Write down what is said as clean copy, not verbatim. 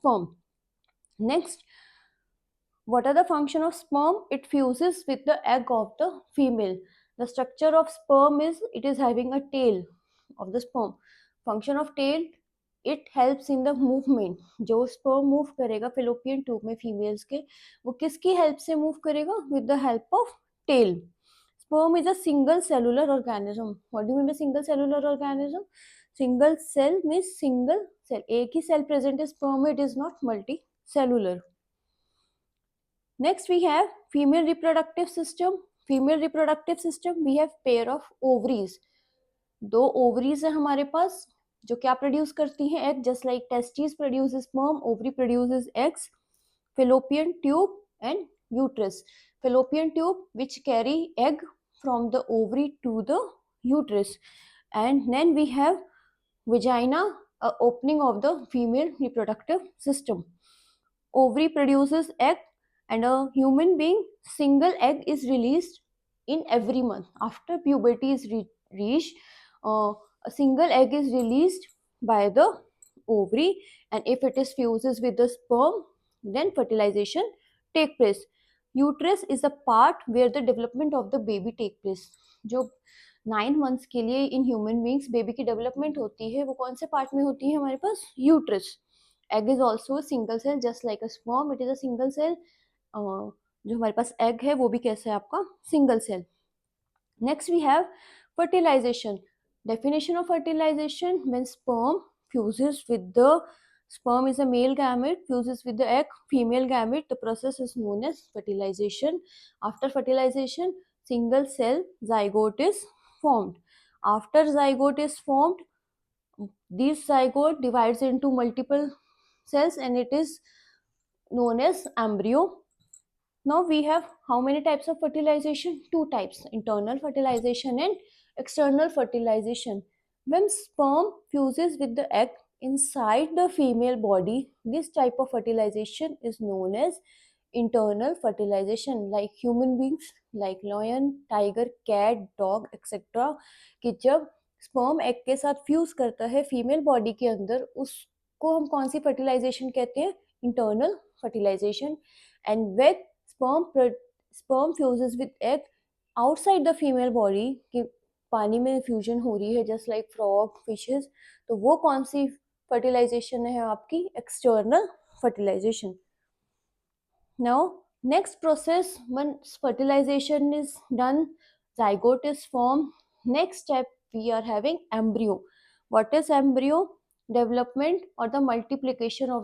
sperm. Next, what are the function of sperm? It fuses with the egg of the female. The structure of sperm is, it is having a tail of the sperm. Function of tail, it helps in the movement. जो sperm move करेगा fallopian tube में females के, वो किसकी help से move करेगा? With the help of tail. Sperm is a single cellular organism. What do you mean by single cellular organism? Single cell means single cell. एक ही cell present है sperm में, it is not multicellular. Next we have female reproductive system. Female reproductive system, we have pair of ovaries. दो ovaries है हमारे पास जो क्या produce करती हैं? Egg. Just like testes produces sperm, ovary produces eggs. Fallopian tube and uterus. Fallopian tube which carry egg from the ovary to the uterus, and then we have vagina, a opening of the female reproductive system. Ovary produces egg, and a human being single egg is released in every month. After puberty is reached, a single egg is released by the ovary, and if it is fuses with the sperm, then fertilization take place. Uterus is a part where the development of the baby take place. जो 9 months के लिए in human beings baby की development होती है, वो कौन से part में होती है हमारे पास? Uterus. Egg is also a single cell, just like a sperm, it is a single cell. जो हमारे पास egg है वो भी कैसे है आपका? Single cell. Next we have fertilization. Definition of fertilization: when sperm fuses with the, sperm is a male gamete, fuses with the egg, female gamete, the process is known as fertilization. After fertilization, single cell zygote is formed. After zygote is formed, this zygote divides into multiple cells and it is known as embryo. Now we have how many types of fertilization? 2 types: internal fertilization and external fertilization. When sperm fuses with the egg inside the female body, this type of fertilization is known as internal fertilization. Like human beings, like lion, tiger, cat, dog, etc. कि जब sperm egg के साथ fuse करता है female body के अंदर, उसको हम कौन सी fertilization कहते हैं? Internal fertilization. And when sperm fuses with egg outside the female body, कि पानी में फ्यूजन हो रही है just like frog, fishes, तो वो कौन सी fertilization है आपकी? External fertilization. Now next process, once fertilization is done, zygote is formed. Next step we are having embryo. What is embryo? Development or the multiplication of the